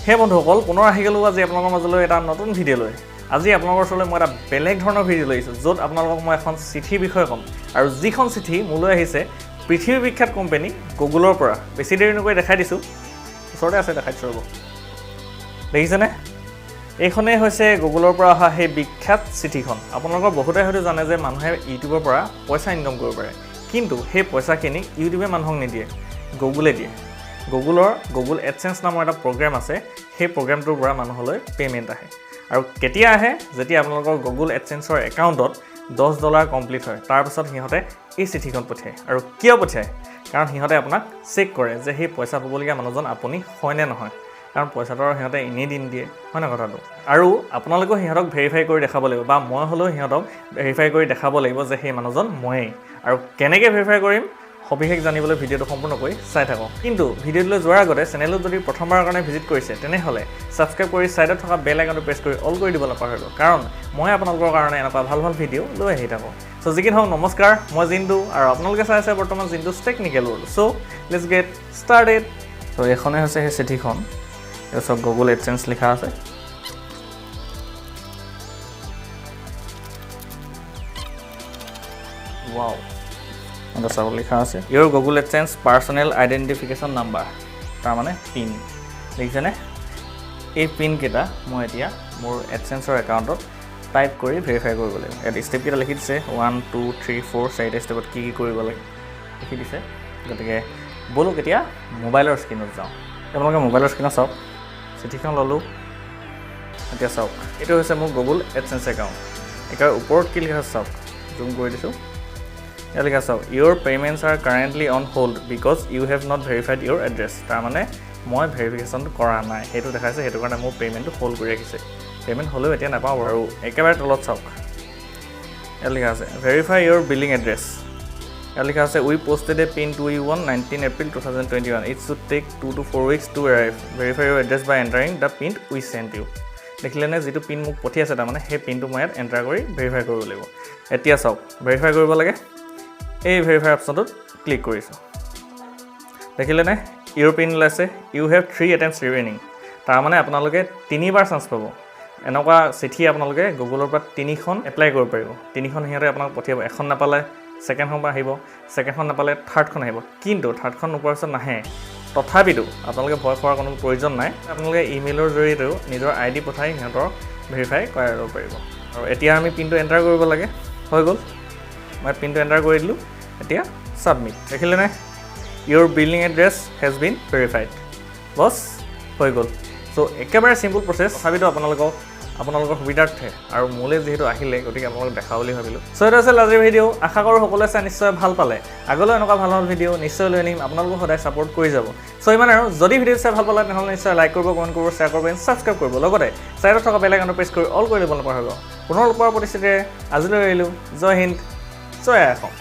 হে বন্ধুসকল পুনৰ আহি গ'লো আজি আপোনালোকৰ মাজলৈ এটা নতুন ভিডিঅ' লৈ আজি আপোনালোকৰ ওচৰলৈ মই এটা বেলেগ ধৰণৰ ভিডিঅ' লৈ আহিছোঁ য'ত আপোনালোকক মই এখন চিঠিৰ বিষয়ে ক'ম আৰু যিখন চিঠি মোলৈ আহিছে পৃথিৱী বিখ্যাত কোম্পানী গুগলৰ পৰা বেছি দেৰি নকৈ দেখাই দিছোঁ ওচৰতে আছে দেখাই দিছোঁ ৰ'ব দেখিছেনে এইখনেই হৈছে গুগলৰ পৰা অহা সেই বিখ্যাত চিঠিখন আপোনালোকৰ বহুতে হয়তো জানে যে মানুহে ইউটিউবৰ পৰা পইচা ইনকাম কৰিব পাৰে কিন্তু সেই পইচাখিনি ইউটিউবে মানুহক নিদিয়ে গুগলে দিয়ে গুগল adsense নামৰ এটা প্ৰগ্ৰাম আছে সেই প্ৰগ্ৰামটোৰ পৰা মানুহলৈ পেমেন্ট আহে আৰু কেতিয়া আহে যেতিয়া আপোনালোকৰ গুগল adsenseৰ একাউণ্টত $10 কমপ্লিট হয় তাৰ পিছত সিহঁতে এই চিঠিখন পঠায় আৰু কিয় পঠায় কাৰণ সিহঁতে আপোনাক চেক কৰে যে সেই পইচা পাবলগীয়া মানুহজন আপুনি হয় নে নহয় কাৰণ পইচাটো সিহঁতে এনেই দিন দিয়ে হয় না কথাটো আৰু আপোনালোকে সিহঁতক ভেৰিফাই কৰি দেখাব লাগিব বা মই হলেও সিহঁতক ভেৰিফাই কৰি দেখাব লাগিব যে সেই মানুহজন ময়েই আৰু কেনেকৈ ভেৰিফাই কৰিম সবিশেষ জানিবলৈ ভিডিঅ'টো সম্পূৰ্ণকৈ চাই থাকক কিন্তু ভিডিঅ'লৈ যোৱাৰ আগতে চেনেলটো যদি প্ৰথমবাৰৰ কাৰণে ভিজিট কৰিছে তেনেহ'লে সাবস্ক্ৰাইব কৰি সাইডত থকা বেল আইকনটো প্ৰেছ কৰি অল কৰি দিবলৈ নাপাহৰিব কাৰণ মই আপোনালোকৰ কাৰণে এনেকুৱা ভাল ভাল ভিডিঅ' লৈ আহি থাকোঁ সো যি কি নহওক নমস্কাৰ মই জিন্তু আৰু আপোনালোকে চাই আছে বৰ্তমান জিন্তুছ technical world so let's get started তো এখনে হৈছে সেই চিঠিখন এই সব গুগল adsense লিখা আছে ওয়াও এটা সব লিখা আছে your Google adsense personal identification number তাৰ মানে পিন দেখিছেনে এই পিন কেটা মই এতিয়া মোৰ adsenseৰ একাউণ্টত টাইপ কৰি ভেৰিফাই কৰিব লাগিব এটা ষ্টেপ কেটা লিখি দিছে 1 2 3 4 চাৰিটা ষ্টেপত কি কৰিব লাগে লিখি দিছে গতিকে বলো কেতিয়া মোবাইলৰ স্ক্ৰিনত যাওঁ আপোনালোকে মোবাইলৰ স্ক্ৰিনত চাওক চিঠিখন ললো এতিয়া চাওক এইটো হৈছে মোৰ গুগল adsense একাউণ্ট একাৰ ওপৰত কি লিখা আছে চাওক জুম কৰি দিছো ইয়াত লিখা চাওক your payments are currently on hold because you have not verified your address তাৰ মানে মই ভেৰিফিকেশ্যন কৰা নাই সেইটো দেখাইছে সেইটো কাৰণে মোৰ পেমেন্টটো হোল্ড কৰি ৰাখিছে পেমেন্ট হলেও এতিয়া নাপাওঁ আৰু একেবাৰে তলত চাওক ইয়াত লিখা আছে verify your billing address ইয়াত লিখা আছে we posted a pin to you on 19 April 2021 it should take 2 to 4 weeks to arrive verify your address by entering the pin we sent you দেখিলেনে যেটো পিন মোক পঠি আছে তাৰ মানে সেই পিনটো মই ইয়াত এন্টাৰ কৰি ভেৰিফাই কৰিব লাগিব এতিয়া চাওক ভেৰিফাই কৰিব লাগে এই ভেৰিফাই অপচনটোত ক্লিক কৰিছো দেখিলেনে ইউৰোপিয়ান লাইছে ইউ হেভ 3 attempts remaining তাৰ মানে আপোনালোকে তিনিবাৰ চান্স পাব এনেকুৱা চিঠি আপোনালোকে গুগলৰ পৰা তিনিখন এপ্লাই কৰিব পাৰিব তিনিখন হিয়াৰে আপোনাক পঠিয়াব এখন নাপালে সেকেন্ডখন আহিব সেকেন্ডখন নাপালে থাৰ্ডখন আহিব কিন্তু থাৰ্ডখন নোপোৱাৰ পিছত নাহে তথাপিতো আপোনালোকে ভয় খোৱাৰ কোনো প্ৰয়োজন নাই আপোনালোকে ইমেইলৰ জৰিয়তে নিজৰ আইডি পঠাই সিহঁতৰ ভেৰিফাই কৰিব পাৰিব আৰু এতিয়া আমি পিনটো এন্টাৰ কৰিব লাগে হৈ গ'ল মই পিনটো এন্টাৰ কৰি দিলো এতিয়া সাবমিট দেখিলেনে your billing address has been verified বস হৈ গ'ল সো একেবাৰে সিম্পল প্ৰসেস ভাবিতো আপোনালোকৰ সুবিধাৰ্থে আৰু মোলে যেহেতু আহিলে গতিকে আপোনালোক দেখা বুলি ভাবিলো সো এটা আছিল আজিৰ ভিডিঅ' আশা কৰোঁ সকলোৱে চাই নিশ্চয় ভাল পালে আগলৈ এনেকুৱা ভাল ভাল ভিডিঅ' নিশ্চয় লৈ আনিম আপোনালোকক সদায় সাপোৰ্ট কৰি যাব সো ইমান আৰু যদি ভিডিঅ' চাই ভাল পালে তেনেহ'লে নিশ্চয় লাইক কৰিব কমেন্ট কৰিব শ্বেয়াৰ কৰিব সাবস্ক্ৰাইব কৰিব লগতে সাইডত থকা বেল আইকনটো প্ৰেছ কৰি অল কৰি দিব নাপাহৰিব পুনৰ লগ পোৱাৰ প্ৰতিশ্ৰুতিৰে আজিলৈ এৰিলো জয় হিন্দ জয় অসম